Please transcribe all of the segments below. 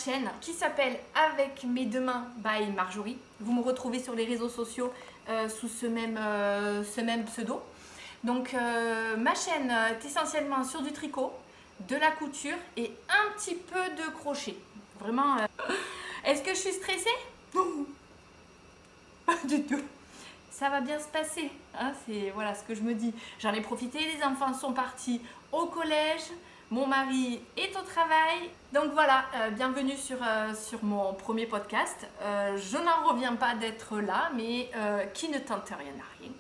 chaîne qui s'appelle Avec mes deux mains by Marjorie. Vous me retrouvez sur les réseaux sociaux sous ce même pseudo. Donc ma chaîne est essentiellement sur du tricot, de la couture et un petit peu de crochet. Vraiment. Est-ce que je suis stressée? Non, pas du tout. Ça va bien se passer, hein, c'est voilà ce que je me dis. J'en ai profité, les enfants sont partis au collège, mon mari est au travail. Donc voilà, bienvenue sur mon premier podcast. Je n'en reviens pas d'être là, mais qui ne tente rien à rien.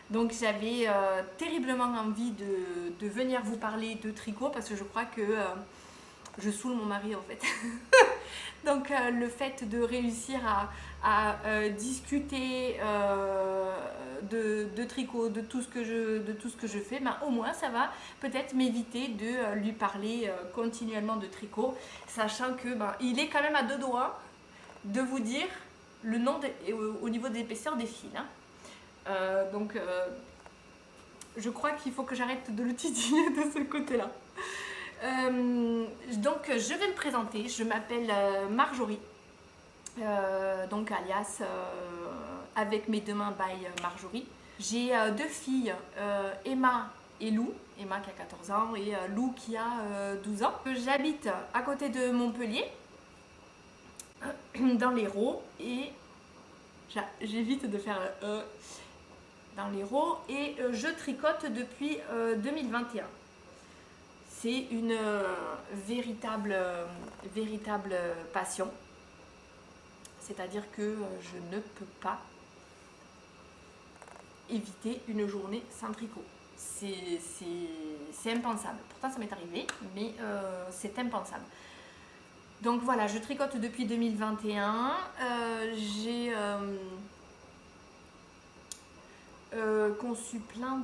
Donc j'avais terriblement envie de venir vous parler de tricot parce que je crois que je saoule mon mari en fait. Donc le fait de réussir à discuter de tricot, de tout ce que je fais, ben, au moins ça va peut-être m'éviter de lui parler continuellement de tricot, sachant que ben, il est quand même à deux doigts de vous dire le nom au niveau de l'épaisseur des fils. Hein. Donc je crois qu'il faut que j'arrête de le titiller de ce côté-là. Donc je vais me présenter, je m'appelle Marjorie, donc alias Avec mes deux mains by Marjorie. J'ai deux filles, Emma et Lou, Emma qui a 14 ans et Lou qui a 12 ans. J'habite à côté de Montpellier, dans l'Hérault, et j'évite de faire dans l'Hérault, et je tricote depuis 2021. C'est une véritable passion. C'est-à-dire que je ne peux pas éviter une journée sans tricot. C'est impensable. Pourtant, ça m'est arrivé, mais c'est impensable. Donc voilà, je tricote depuis 2021. J'ai conçu plein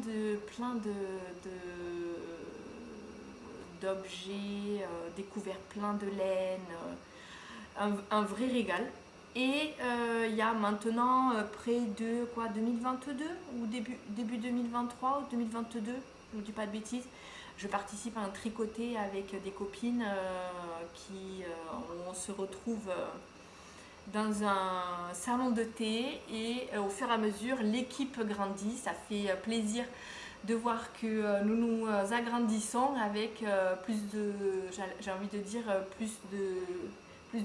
d'objets, découvert plein de laine, un vrai régal. Et il y a maintenant près de 2022 ou début 2023 ou 2022, je ne dis pas de bêtises, je participe à un tricoté avec des copines on se retrouve dans un salon de thé et au fur et à mesure l'équipe grandit. Ça fait plaisir de voir que nous nous agrandissons avec j'ai envie de dire, plus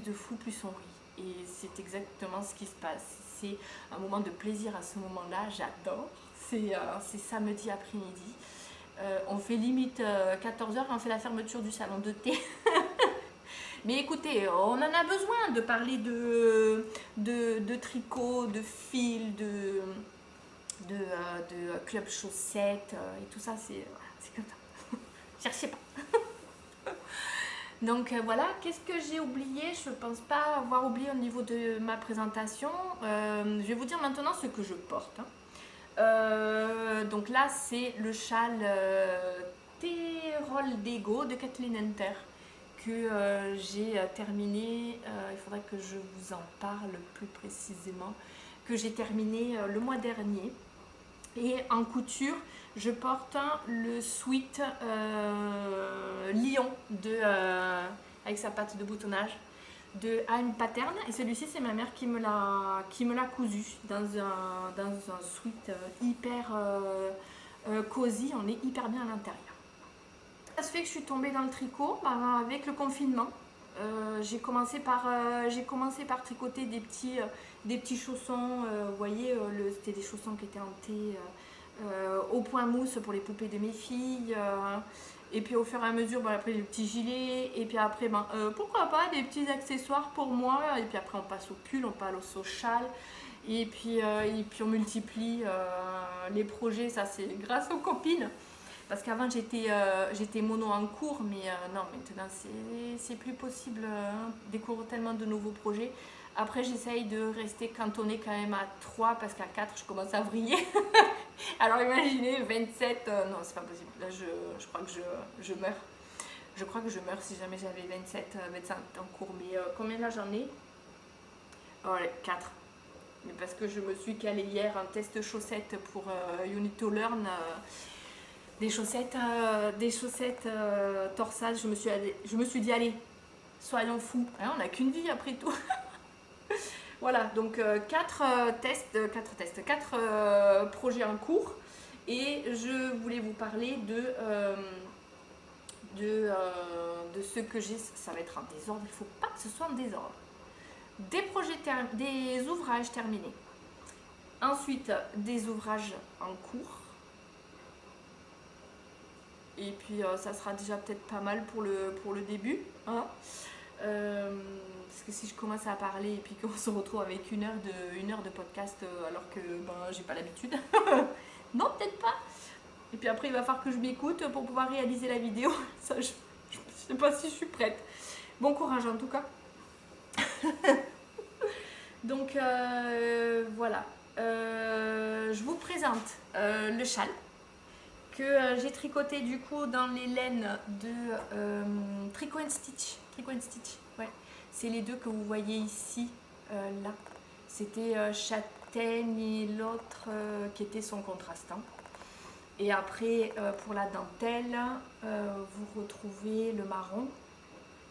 de fous, plus on rit. Et c'est exactement ce qui se passe. C'est un moment de plaisir à ce moment-là, j'adore. C'est samedi après-midi. On fait limite 14h, on fait la fermeture du salon de thé. Mais écoutez, on en a besoin de parler de tricot, de fil, de club chaussettes et tout ça, c'est comme ça. Cherchez pas. Donc voilà, qu'est-ce que j'ai oublié? Je ne pense pas avoir oublié au niveau de ma présentation. Je vais vous dire maintenant ce que je porte. Hein. Donc là, c'est le châle Terol d'Ego de Kathleen Hunter que j'ai terminé. Il faudrait que je vous en parle plus précisément. Que j'ai terminé le mois dernier. Et en couture, je porte le sweat Lion avec sa patte de boutonnage de Anne Pattern. Et celui-ci, c'est ma mère qui me l'a cousu dans un sweat hyper cosy. On est hyper bien à l'intérieur. Ça se fait que je suis tombée dans le tricot avec le confinement. J'ai commencé par tricoter des petits chaussons. Vous voyez, c'était des chaussons qui étaient en thé au point mousse pour les poupées de mes filles. Et puis au fur et à mesure, après le petit gilet. Et puis après, pourquoi pas des petits accessoires pour moi. Et puis après, on passe au pull, on passe au châle. Et puis on multiplie les projets. Ça, c'est grâce aux copines. Parce qu'avant j'étais mono en cours, mais non, maintenant c'est plus possible. Découvre tellement de nouveaux projets. Après, j'essaye de rester cantonnée quand même à 3 parce qu'à 4 je commence à vriller. Alors imaginez 27, non c'est pas possible. Là je crois que je meurs. Je crois que je meurs si jamais j'avais 27 en cours. Mais combien là j'en ai? Oh, 4. Mais parce que je me suis calée hier en test chaussettes pour You Need to Learn. Des chaussettes torsades, je me suis dit allez, soyons fous, hein, on n'a qu'une vie après tout. Voilà, donc 4 projets en cours. Et je voulais vous parler de ce que j'ai. Ça va être en désordre, il ne faut pas que ce soit en désordre. Des ouvrages terminés. Ensuite, des ouvrages en cours. Et puis ça sera déjà peut-être pas mal pour le début. Hein, parce que si je commence à parler et puis qu'on se retrouve avec une heure de podcast alors que j'ai pas l'habitude. Non, peut-être pas. Et puis après, il va falloir que je m'écoute pour pouvoir réaliser la vidéo. Ça, je sais pas si je suis prête. Bon courage en tout cas. Donc voilà. Je vous présente le châle que j'ai tricoté du coup dans les laines de Tricot and Stitch. Tricot and Stitch, ouais. C'est les deux que vous voyez ici, là. C'était châtaigne et l'autre qui était son contrastant. Et après, pour la dentelle, vous retrouvez le marron.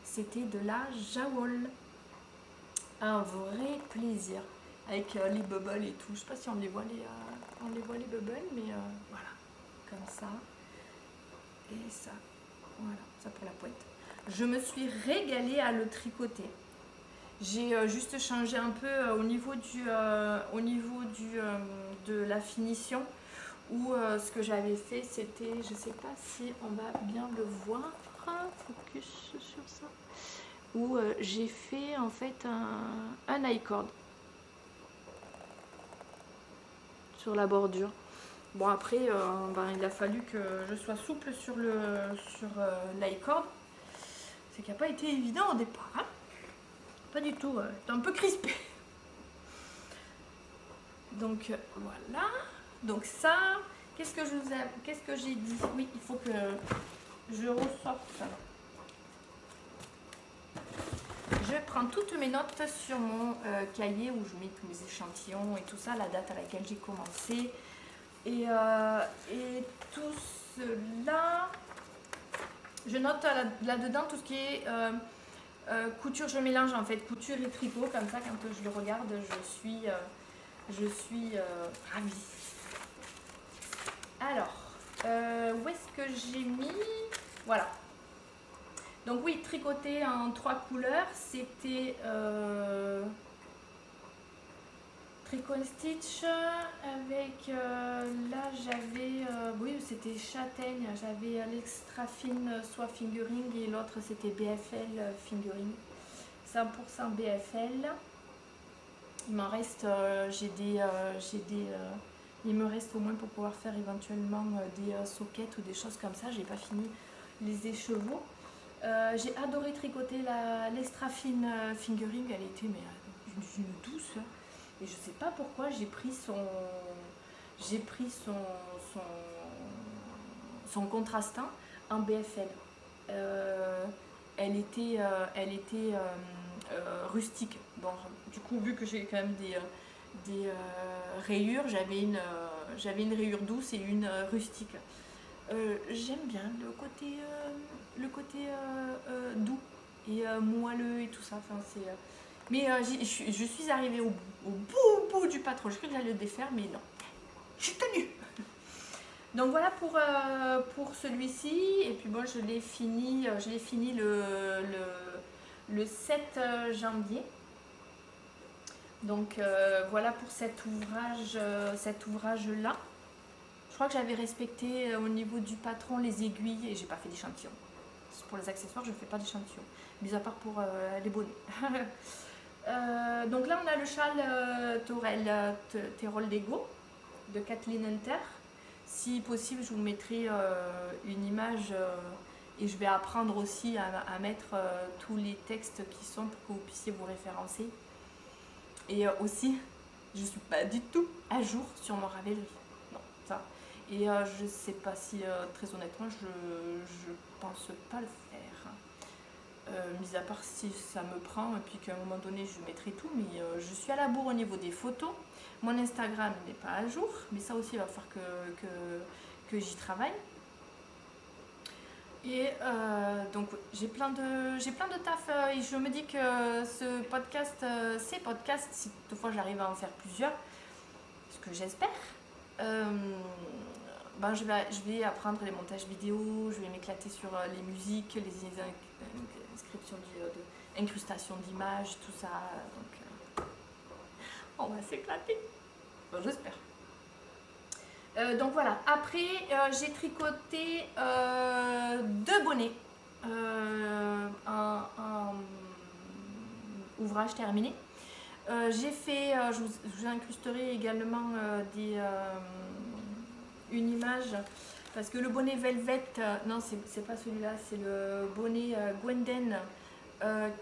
C'était de la Jawol. Un vrai plaisir. Avec les bubbles et tout. Je ne sais pas si on les voit les bubbles, mais voilà. Comme ça. Et ça. Voilà, ça pour la pointe. Je me suis régalée à le tricoter. J'ai juste changé un peu au niveau de la finition. Où ce que j'avais fait, c'était, je ne sais pas si on va bien le voir, focus sur ça, où j'ai fait en fait un I-cord sur la bordure. Bon après, il a fallu que je sois souple sur l'i-cord. C'est qu'il n'a pas été évident au départ. Hein, pas du tout, j'étais un peu crispée. Donc voilà. Donc ça, qu'est-ce que j'ai dit? Oui, il faut que je ressorte ça. Je prends toutes mes notes sur mon cahier où je mets tous mes échantillons et tout ça, la date à laquelle j'ai commencé. Et tout cela, je note là-dedans tout ce qui est couture. Je mélange en fait couture et tricot, comme ça quand je le regarde, je suis ravie. Alors, où est-ce que j'ai mis? Voilà. Donc oui, tricoté en 3 couleurs, c'était Tricot and Stitch avec, là j'avais, oui c'était châtaigne, j'avais l'extra fine soie fingering et l'autre c'était BFL fingering, 100% BFL. Il m'en reste, il me reste au moins pour pouvoir faire éventuellement des sockets ou des choses comme ça. J'ai pas fini les écheveaux. J'ai adoré tricoter l'extra fine fingering. Elle était d'une douce. Et je sais pas pourquoi j'ai pris son contrastant en BFL. Elle était rustique. Bon, du coup, vu que j'ai quand même des rayures, j'avais une rayure douce et une rustique. J'aime bien le côté doux et moelleux et tout ça. Enfin, mais je suis arrivée au bout du patron. Je crois que j'allais le défaire, mais non. Je suis tenue. Donc voilà pour celui-ci. Et puis bon, je l'ai fini le 7 janvier. Donc voilà pour cet ouvrage-là. Je crois que j'avais respecté au niveau du patron les aiguilles et j'ai pas fait d'échantillon. Pour les accessoires, je ne fais pas d'échantillon, mis à part pour les bonnets. Donc là, on a le châle Terol Lego de Kathleen Hunter. Si possible, je vous mettrai une image et je vais apprendre aussi à mettre tous les textes qui sont pour que vous puissiez vous référencer. Et aussi, je ne suis pas du tout à jour sur mon Ravelry. Non, ça. Et je ne sais pas si, très honnêtement, je pense pas le faire. Mis à part si ça me prend et puis qu'à un moment donné je mettrai tout, mais je suis à la bourre au niveau des photos. Mon Instagram n'est pas à jour, mais ça aussi il va falloir que j'y travaille. Et donc j'ai plein de taf et je me dis que ces podcasts, si toutefois j'arrive à en faire plusieurs, ce que j'espère, ben je vais apprendre les montages vidéo, je vais m'éclater sur les musiques, les inscriptions incrustations d'images, tout ça. Donc on va s'éclater. Enfin, j'espère. Donc voilà, après j'ai tricoté 2 bonnets, un ouvrage terminé. Je vous incrusterai également une image, parce que le bonnet Velvet, non c'est pas celui-là, c'est le bonnet Gwenden.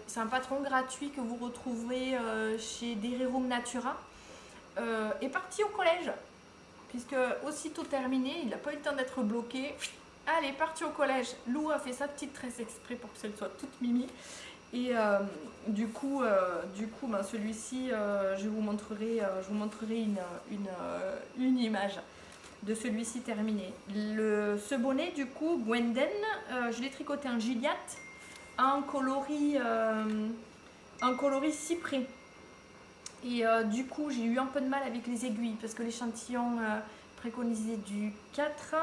C'est un patron gratuit que vous retrouverez chez Dererum Natura. Est parti au collège. Puisque aussitôt terminé, il n'a pas eu le temps d'être bloqué. Allez, parti au collège. Lou a fait sa petite tresse exprès pour qu'elle soit toute mimi. Et du coup, ben, celui-ci, je vous montrerai une image de celui-ci terminé. Ce bonnet, du coup, Gwenden, je l'ai tricoté en Gilliatt, en coloris cyprès. Et du coup, j'ai eu un peu de mal avec les aiguilles parce que l'échantillon préconisait du 4.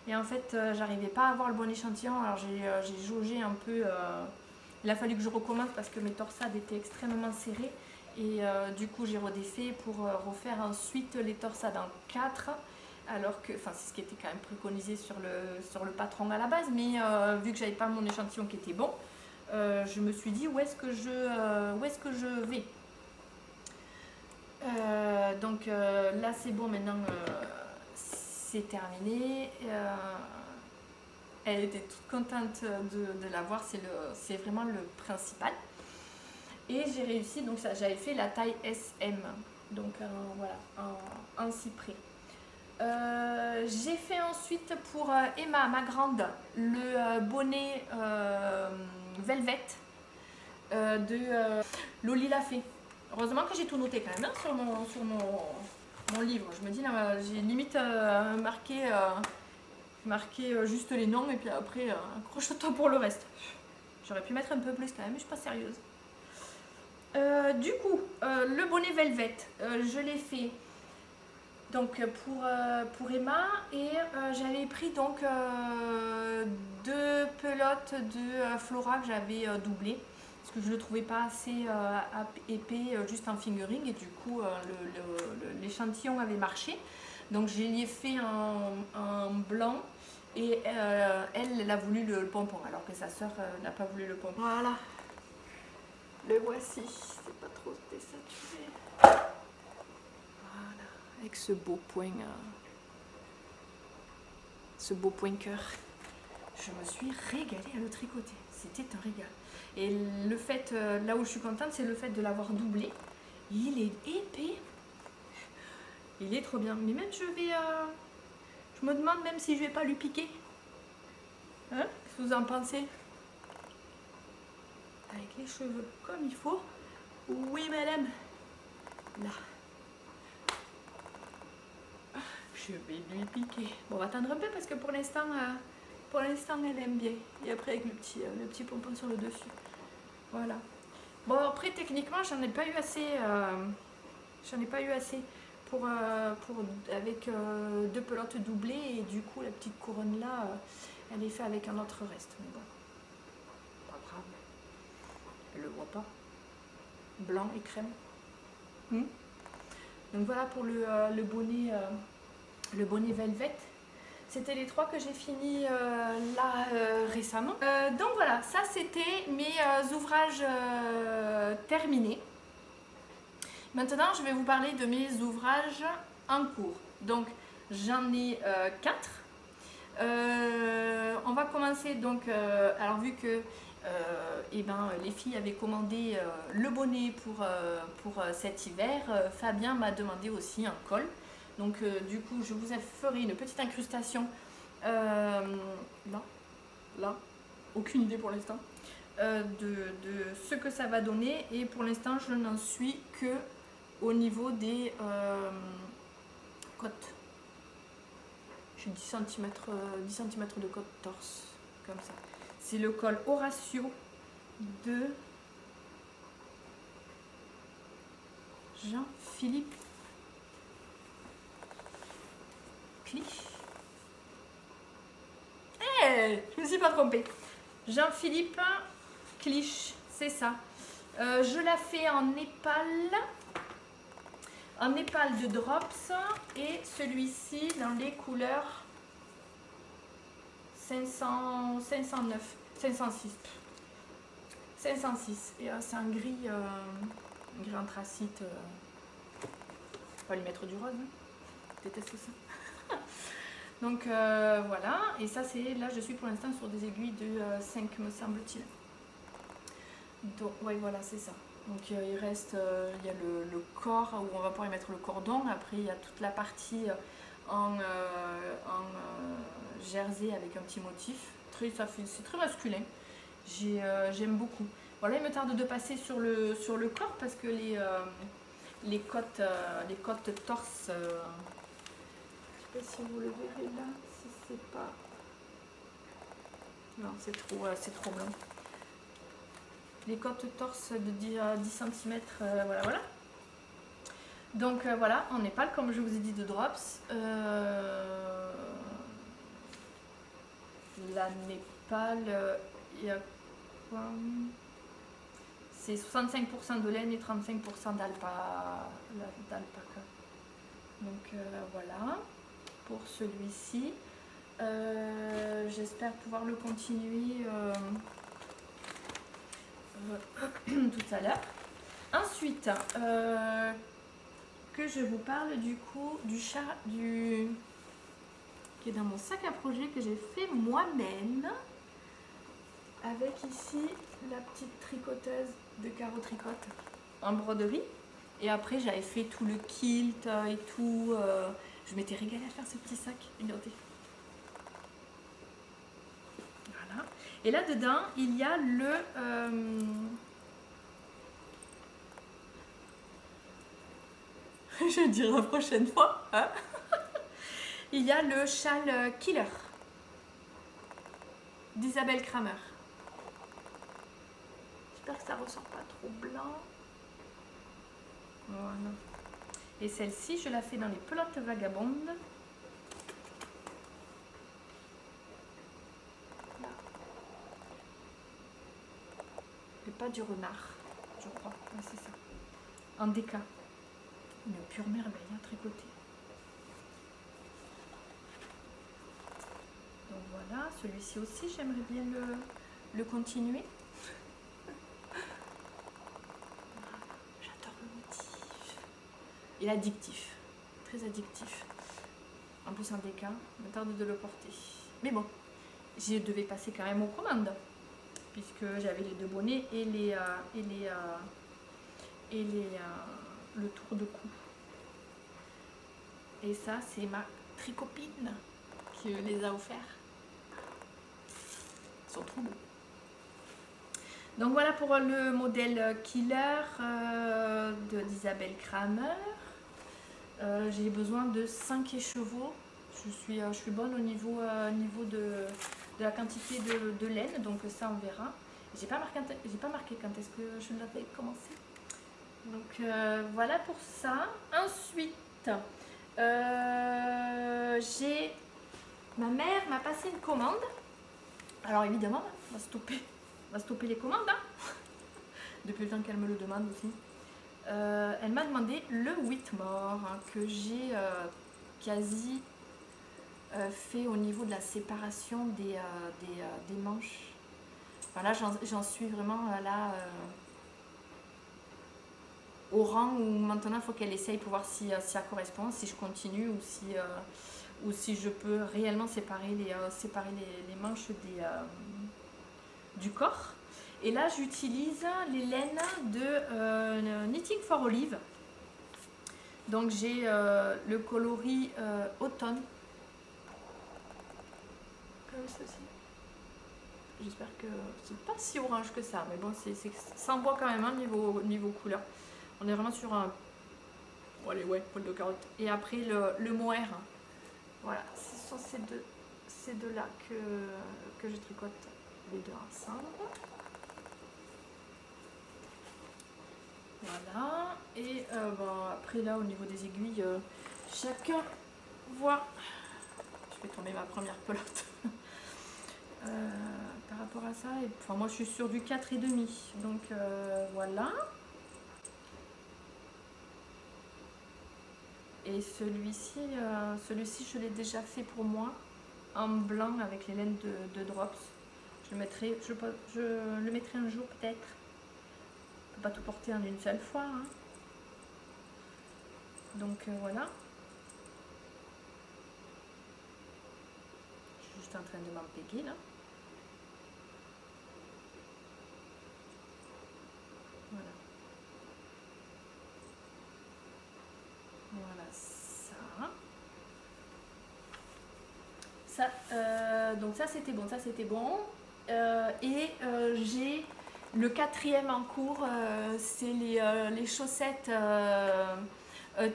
Et en fait, j'arrivais pas à avoir le bon échantillon. Alors j'ai jaugé un peu. Il a fallu que je recommence parce que mes torsades étaient extrêmement serrées. Et du coup, j'ai redéfait pour refaire ensuite les torsades en 4. Alors que, enfin, c'est ce qui était quand même préconisé sur le patron à la base. Mais vu que j'avais pas mon échantillon qui était bon, je me suis dit où est-ce que je vais. Donc là c'est bon, maintenant c'est terminé. Elle était toute contente de l'avoir, c'est vraiment le principal. Et j'ai réussi, donc ça, j'avais fait la taille SM, donc voilà, en cyprès. J'ai fait ensuite pour Emma, ma grande, le bonnet Velvet de Loli l'a fait. Heureusement que j'ai tout noté quand même hein, sur mon livre. Je me dis, là, j'ai limite marqué juste les noms et puis après, accroche-toi pour le reste. J'aurais pu mettre un peu plus quand même, mais je suis pas sérieuse. Du coup, le bonnet Velvet, je l'ai fait donc pour Emma et j'avais pris donc 2 pelotes de Flora que j'avais doublées. Parce que je ne le trouvais pas assez épais juste en fingering et du coup l'échantillon avait marché. Donc je l'ai fait en blanc et elle a voulu le pompon alors que sa soeur n'a pas voulu le pompon. Voilà, le voici, c'est pas trop désaturé. Voilà, avec ce beau point cœur. Je me suis régalée à le tricoter, c'était un régal. Et le fait, là où je suis contente, c'est le fait de l'avoir doublé. Il est épais. Il est trop bien. Mais même je me demande même si je vais pas lui piquer. Hein? Qu'est-ce que vous en pensez? Avec les cheveux comme il faut. Oui, madame. Là. Je vais lui piquer. Bon, on va attendre un peu parce que pour l'instant, elle aime bien. Et après, avec le petit pompon sur le dessus. Voilà. Bon, après, techniquement, j'en ai pas eu assez. Avec 2 pelotes doublées. Et du coup, la petite couronne là, elle est faite avec un autre reste. Mais bon, pas grave. Elle le voit pas. Blanc et crème. Donc voilà pour le bonnet Velvet. C'était les 3 que j'ai fini là récemment. Donc voilà, ça c'était mes ouvrages terminés. Maintenant, je vais vous parler de mes ouvrages en cours. Donc j'en ai 4. On va commencer donc, alors vu que les filles avaient commandé le bonnet pour cet hiver, Fabien m'a demandé aussi un col. Donc du coup, je vous ferai une petite incrustation là, aucune idée pour l'instant, de ce que ça va donner. Et pour l'instant, je n'en suis que au niveau des côtes. J'ai 10 cm de côte torse, comme ça. C'est le col Horatio de Jean-Philippe Clich. Je me suis pas trompée. Jean-Philippe Clich, c'est ça. Je la fais en népal de drops et celui-ci dans les couleurs 509, 506. 506. Et c'est un gris anthracite. On va lui mettre du rose. Hein. Je déteste ça. Donc voilà. Et ça, c'est là, je suis pour l'instant sur des aiguilles de 5, me semble-t-il. Donc, ouais, voilà, c'est ça. Donc il reste, il y a le corps où on va pouvoir y mettre le cordon. Après, il y a toute la partie en jersey avec un petit motif. C'est très masculin. J'aime beaucoup. Voilà, il me tarde de passer sur le corps parce que les côtes torse, je ne sais pas si vous le verrez là, si c'est pas... Non, c'est trop blanc. Les côtes torse de 10 cm, voilà. Donc voilà, en Népal, comme je vous ai dit, de drops. La Népal, il y a quoi? C'est 65% de laine et 35% d'alpaca. Donc voilà, pour celui-ci. J'espère pouvoir le continuer tout à l'heure. Ensuite, que je vous parle du coup du chat qui est dans mon sac à projet que j'ai fait moi-même avec ici la petite tricoteuse de Caro Tricote en broderie. Et après j'avais fait tout le kilt et tout. Je m'étais régalée à faire ce petit sac. Regardez. Voilà. Et là dedans il y a je dirai la prochaine fois. Hein. Il y a le châle Killer d'Isabelle Kramer. J'espère que ça ressort pas trop blanc. Voilà. Et celle-ci, je la fais dans les pelotes vagabondes. Là. Et pas du renard, je crois. Ouais, c'est ça. En déca. Une pure merveille à tricoter. Donc voilà, celui-ci aussi, j'aimerais bien le continuer. J'adore le motif. Il est addictif, très addictif. En plus en déca, il me tarde de le porter. Mais bon, je devais passer quand même aux commandes, puisque j'avais les deux bonnets et le tour de cou. Et ça, c'est ma tricopine qui les a offerts. Ils sont trop beaux. Donc voilà pour le modèle Killer d'Isabelle Kramer. J'ai besoin de 5 écheveaux. Je suis bonne au niveau de la quantité de laine, donc ça on verra. J'ai pas marqué quand est-ce que je l'avais commencé. Donc voilà pour ça. Ensuite, ma mère m'a passé une commande. Alors évidemment, on va stopper les commandes. Hein. Depuis le temps qu'elle me le demande aussi. Elle m'a demandé le Whitmore hein, que j'ai quasi fait au niveau de la séparation des manches. Voilà, j'en suis vraiment là au rang où maintenant il faut qu'elle essaye pour voir si ça correspond, si je continue ou si je peux réellement séparer les manches du corps. Et là j'utilise les laines de Knitting for Olive. Donc j'ai le coloris automne. Comme ceci. J'espère que c'est pas si orange que ça, mais bon, ça envoie quand même hein, niveau couleur. On est vraiment sur un... Bon, allez, ouais, poil de carotte. Et après, le mohair. Voilà, ce sont ces deux-là que je tricote. les deux ensemble. Voilà. Et après là, au niveau des aiguilles, chacun voit. Je vais tomber ma première pelote. Par rapport à ça, moi je suis sur du 4,5. Donc voilà. Et celui-ci, je l'ai déjà fait pour moi en blanc avec les laines de Drops. Je le mettrai un jour peut-être. On peut pas tout porter en une seule fois. Hein. Donc voilà. Je suis juste en train de m'empéguer là. Voilà. Voilà ça. Donc ça c'était bon. J'ai le quatrième en cours, c'est les chaussettes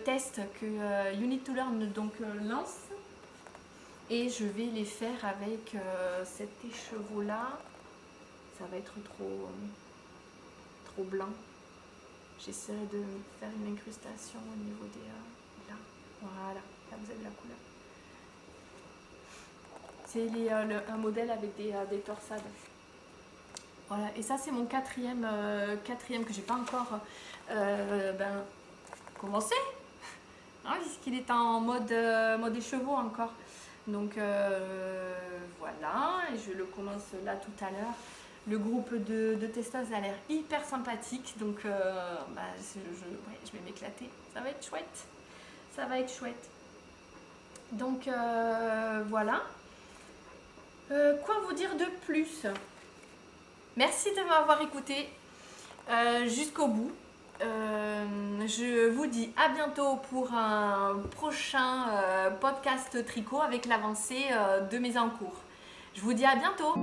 test que You Need to Learn lance. Et je vais les faire avec cet écheveau là. Ça va être trop blanc. J'essaierai de faire une incrustation au niveau des... là. Voilà, là vous avez la couleur. C'est un modèle avec des torsades. Voilà, et ça c'est mon quatrième que j'ai pas encore commencé. Hein, puisqu'il est en mode écheveau encore. Donc voilà, et je le commence là tout à l'heure. Le groupe de testeuses a l'air hyper sympathique, donc je vais m'éclater. Ça va être chouette. Donc voilà. Quoi vous dire de plus? Merci de m'avoir écouté jusqu'au bout. Je vous dis à bientôt pour un prochain podcast tricot avec l'avancée de mes encours. Je vous dis à bientôt.